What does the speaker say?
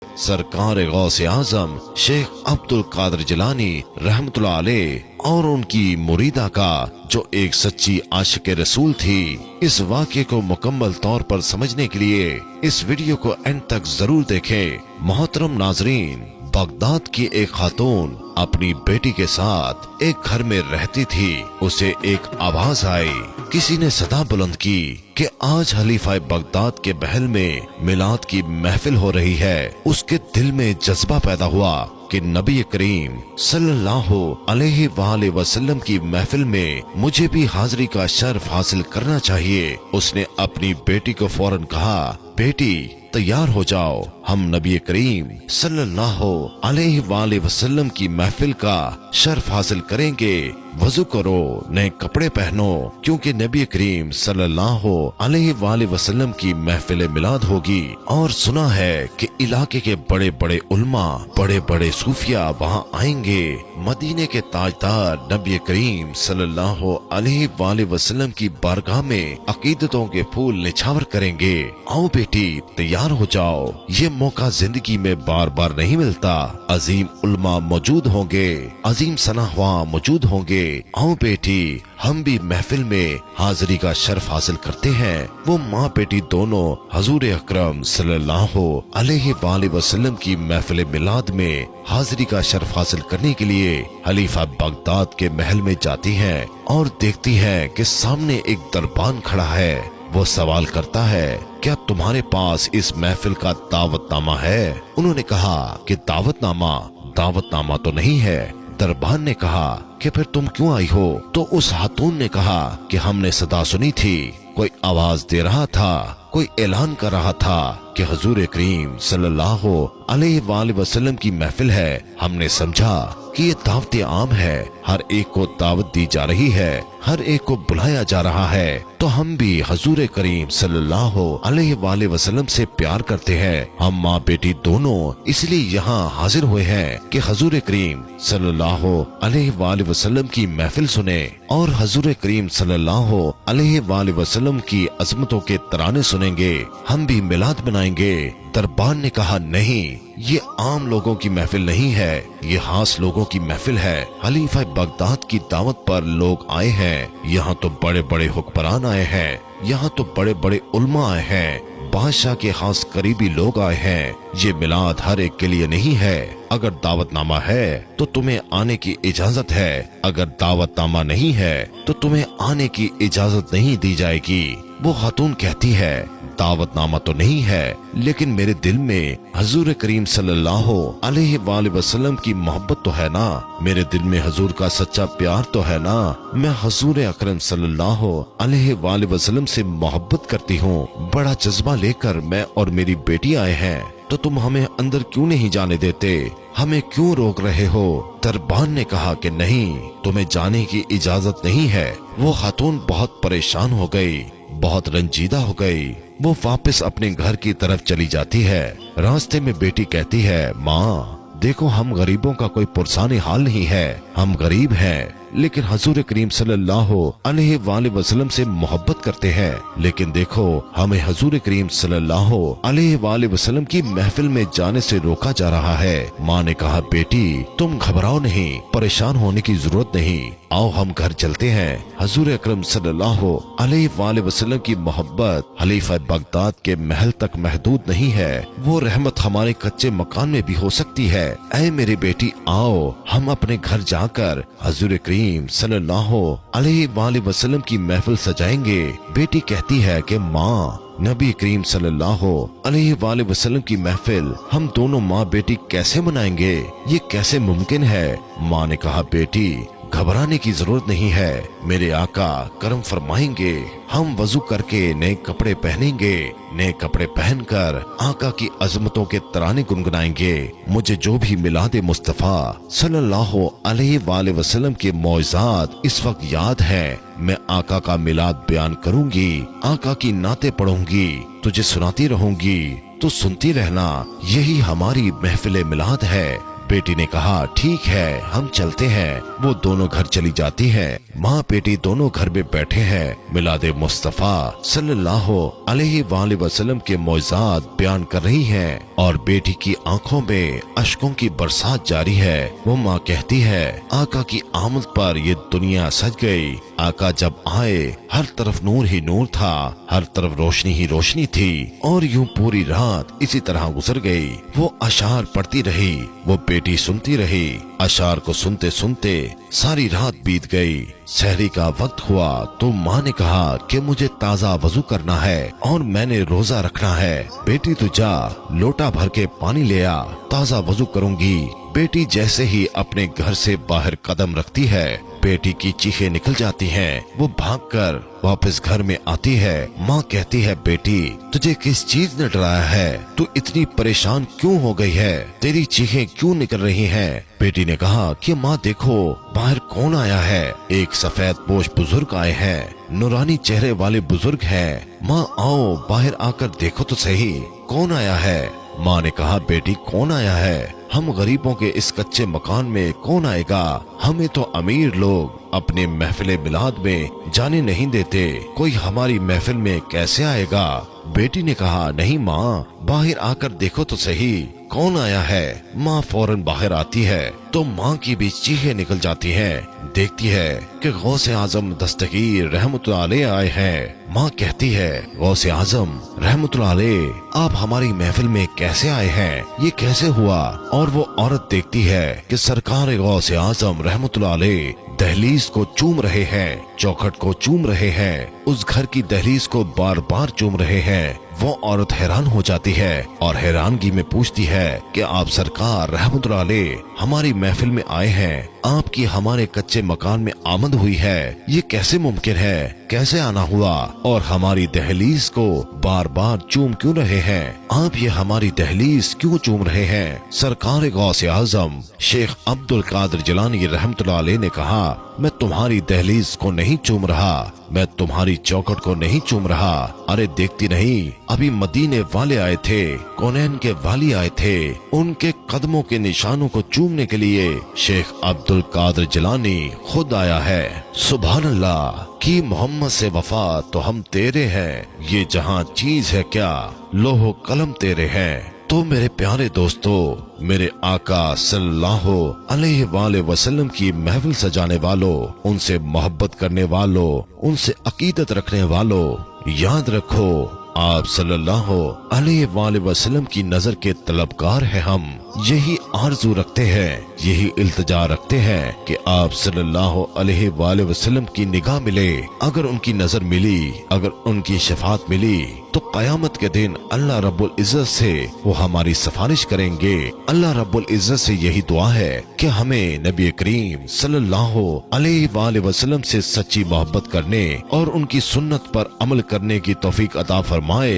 सरकार गौसे आजम शेख अब्दुल कादिर जिलानी रहमतुल्लाह अलैह और उनकी मुरीदा का जो एक सच्ची आशिक रसूल थी। इस वाक़े को मुकम्मल तौर पर समझने के लिए इस वीडियो को एंड तक जरूर देखें। मोहतरम नाजरीन, बगदाद की एक खातून अपनी बेटी के साथ एक घर में रहती थी। उसे एक आवाज आई, किसी ने सदा बुलंद की कि आज खलीफा बगदाद के महल में मिलाद की महफिल हो रही है। उसके दिल में जज्बा पैदा हुआ कि नबी करीम सल्लल्लाहु अलैहि वसल्लम की महफिल में मुझे भी हाजिरी का शर्फ हासिल करना चाहिए। उसने अपनी बेटी को फौरन कहा, बेटी तैयार हो जाओ, हम नबी करीम सल्लल्लाहु अलैहि वसल्लम की महफिल का शर्फ हासिल करेंगे। वजू करो, नए कपड़े पहनो, क्योंकि नबी करीम सल्लल्लाहु अलैहि वसल्लम की महफिल मिलाद होगी। और सुना है कि इलाके के बड़े बड़े उल्मा, बड़े बड़े सूफिया वहाँ आएंगे। मदीने के ताजदार नबी करीम सल्लल्लाहु अलैहि वसल्लम की बारगाह में अकीदतों के फूल निछावर करेंगे। आओ बेटी तैयार हो जाओ, ये मौका जिंदगी में बार बार नहीं मिलता। अजीम उल्मा मौजूद होंगे, अजीम सनाहवा मौजूद होंगे। आओ बेटी, हम भी महफिल में हाजिरी का शर्फ हासिल करते हैं। वो माँ बेटी दोनों हजूर अकरम सल्लल्लाहु अलैहि वसल्लम की महफिल मिलाद में हाजिरी का शर्फ हासिल करने के लिए खलीफा बगदाद के महल में जाती हैं और देखती हैं कि सामने एक दरबान खड़ा है। वो सवाल करता है, क्या तुम्हारे पास इस महफिल का दावतनामा है? उन्होंने कहा कि दावतनामा तो नहीं है। दरबान ने कहा कि फिर तुम क्यों आई हो? तो उस खातून ने कहा कि हमने सदा सुनी थी, कोई आवाज दे रहा था, कोई ऐलान कर रहा था कि हुजूर करीम सल्लल्लाहु अलैहि वसल्लम की महफिल है। हमने समझा कि ये दावत आम है, हर एक को दावत दी जा रही है, हर एक को बुलाया जा रहा है। तो हम भी हुजूर करीम सल्लल्लाहु अलैहि वसल्लम से प्यार करते हैं। हम माँ बेटी दोनों इसलिए यहाँ हाजिर हुए हैं कि हुजूर करीम सल्लल्लाहु अलैहि वसल्लम की महफिल सुने और हुजूर करीम सल्लल्लाहु अलैहि वसल्लम की अजमतों के तराने सुनेंगे। हम भी मिलाद बनाएंगे। दरबान ने कहा, नहीं, ये आम लोगों की महफिल नहीं है, ये खास लोगों की महफिल है। खलीफा बगदाद की दावत पर लोग आए हैं। यहाँ तो बड़े बड़े हुक्मरान आए हैं, यहाँ तो बड़े बड़े उल्मा आए हैं, बादशाह के खास करीबी लोग आए हैं। ये मिलाद हर एक के लिए नहीं है। अगर दावतनामा है तो तुम्हें आने की इजाजत है, अगर दावतनामा नहीं है तो तुम्हें आने की इजाजत नहीं दी जाएगी। वो खातून कहती है, दावतनामा तो नहीं है, लेकिन मेरे दिल में हुजूर करीम सल्लल्लाहु अलैहि वसल्लम की मोहब्बत तो है ना, मेरे दिल में हुजूर का सच्चा प्यार तो है ना। मैं हुजूर अकरम सल्लल्लाहु अलैहि वसल्लम से मोहब्बत करती हूँ। बड़ा जज्बा लेकर मैं और मेरी बेटी आए हैं, तो तुम हमें अंदर क्यों नहीं जाने देते? हमें क्यों रोक रहे हो? दरबान ने कहा कि नहीं, तुम्हें जाने की इजाजत नहीं है। वो खातून बहुत परेशान हो गई, बहुत रंजीदा हो गई। वो वापस अपने घर की तरफ चली जाती है। रास्ते में बेटी कहती है, माँ देखो, हम गरीबों का कोई पुरसानी हाल नहीं है, हम गरीब हैं, लेकिन हुजूर करीम सल्लल्लाहु अलैहि वसल्लम से मोहब्बत करते हैं। लेकिन देखो, हमें हुजूर करीम सल्लल्लाहु अलैहि वसल्लम की महफिल में जाने से रोका जा रहा है। माँ ने कहा, बेटी तुम घबराओ नहीं, परेशान होने की जरूरत नहीं, आओ हम घर चलते हैं। हुजूर अकरम सल्लल्लाहु अलैहि वसल्लम की मोहब्बत खलीफा बगदाद के महल तक महदूद नहीं है, वो रहमत हमारे कच्चे मकान में भी हो सकती है। ऐ मेरी बेटी, आओ हम अपने घर जाकर हुजूर करीम सल्लल्लाहु अलैहि वसल्लम की महफिल सजाएंगे। बेटी कहती है कि माँ, नबी करीम सल्लल्लाहु अलैहि वसल्लम की महफिल हम दोनों माँ बेटी कैसे मनाएंगे? ये कैसे मुमकिन है? माँ ने कहा, बेटी घबराने की जरूरत नहीं है, मेरे आका करम फरमाएंगे। हम वजू करके नए कपड़े पहनेंगे, नए कपड़े पहनकर आका की अजमतों के तराने गुनगुनाएंगे। मुझे जो भी मिलाद मुस्तफा सल्लल्लाहु अलैहि वसल्लम के मौइज़ात इस वक्त याद है, मैं आका का मिलाद बयान करूंगी, आका की नाते पढ़ूंगी, तुझे सुनाती रहूंगी, तो सुनती रहना। यही हमारी महफिल मिलाद है। बेटी ने कहा ठीक है हम चलते हैं। वो दोनों घर चली जाती हैं। माँ बेटी दोनों घर में बैठे हैं। मिलादे मुस्तफा सल्लल्लाहु अलैहि वसल्लम के मौज़ात बयान कर रही हैं और बेटी की आंखों में अश्कों की बरसात जारी है। वो माँ कहती है आका की आमद पर ये दुनिया सज गई। आका जब आए हर तरफ नूर ही नूर था, हर तरफ रोशनी ही रोशनी थी और यूं पूरी रात इसी तरह गुजर गई। वो अशार पढ़ती रही, वो बेटी सुनती रही। अशार को सुनते सुनते सारी रात बीत गई। सहरी का वक्त हुआ तो माँ ने कहा कि मुझे ताज़ा वजू करना है और मैंने रोजा रखना है। बेटी तू जा लोटा भर के पानी ले आ, ताज़ा वजू करूंगी। बेटी जैसे ही अपने घर से बाहर कदम रखती है बेटी की चीखें निकल जाती हैं। वो भागकर वापस घर में आती है। माँ कहती है बेटी तुझे किस चीज ने डराया है? तू इतनी परेशान क्यों हो गई है? तेरी चीखें क्यों निकल रही हैं? बेटी ने कहा कि माँ देखो बाहर कौन आया है। एक सफेद पोश बुजुर्ग आए हैं, नूरानी चेहरे वाले बुजुर्ग हैं। माँ आओ बाहर आकर देखो तो सही कौन आया है। माँ ने कहा बेटी कौन आया है? हम गरीबों के इस कच्चे मकान में कौन आएगा? हमें तो अमीर लोग अपने महफिल मिलाद में जाने नहीं देते, कोई हमारी महफिल में कैसे आएगा? बेटी ने कहा नहीं माँ बाहर आकर देखो तो सही कौन आया है। माँ फौरन बाहर आती है तो माँ की भी चीखें निकल जाती हैं। देखती है कि गौसे आजम दस्तगीर रहमतुल्लाह अलैह आए हैं। माँ कहती है गौसे आजम रहमतुल्लाह अलैह आप हमारी महफिल में कैसे आए हैं? ये कैसे हुआ? और वो औरत देखती है कि सरकार गौसे आजम रहमतुल्लाह अलैह दहलीज को चूम रहे हैं, चौखट को चूम रहे हैं, उस घर की दहलीज को बार बार चूम रहे हैं। वो औरत हैरान हो जाती है और हैरानगी में पूछती है कि आप सरकार रहमतुल्लाह अलैह हमारी महफिल में आए हैं, आपकी हमारे कच्चे मकान में आमद हुई है, ये कैसे मुमकिन है? कैसे आना हुआ? और हमारी दहलीज को बार बार चूम क्यों रहे हैं? आप ये हमारी दहलीज क्यों चूम रहे हैं? सरकार गौसे आजम शेख अब्दुल कादिर जिलानी रहमतुल्लाह अलैह ने कहा मैं तुम्हारी दहलीज को नहीं चूम रहा, मैं तुम्हारी चौखट को नहीं चूम रहा। अरे देखती नहीं अभी मदीने वाले आए थे, कौनैन के वाली आए थे, उनके कदमों के निशानों को चूमने के लिए शेख अब्दुल कादिर जिलानी खुद आया है। सुभान अल्लाह कि मोहम्मद से वफा तो हम तेरे हैं, ये जहां चीज है क्या लोहो कलम तेरे हैं। तो मेरे प्यारे दोस्तों मेरे आका सल्लल्लाहु अलैहि वसल्लम की महफिल सजाने वालों, उनसे मोहब्बत करने वालों, उनसे अकीदत रखने वालों, याद रखो आप सल्लल्लाहु अलैहि वसल्लम की नजर के तलबगार हैं। हम यही आरजू रखते हैं, यही इल्तिजा रखते हैं कि आप सल्लल्लाहु अलैहि वसल्लम की निगाह मिले। अगर उनकी नजर मिली, अगर उनकी शफात मिली तो कयामत के दिन अल्लाह रब्बुल इज्जत से वो हमारी सिफारिश करेंगे। अल्लाह रब्बुल इज्जत से यही दुआ है कि हमें नबी करीम सल्लल्लाहु अलैहि वसल्लम से सच्ची मोहब्बत करने और उनकी सुन्नत पर अमल करने की तौफीक अता फरमाए।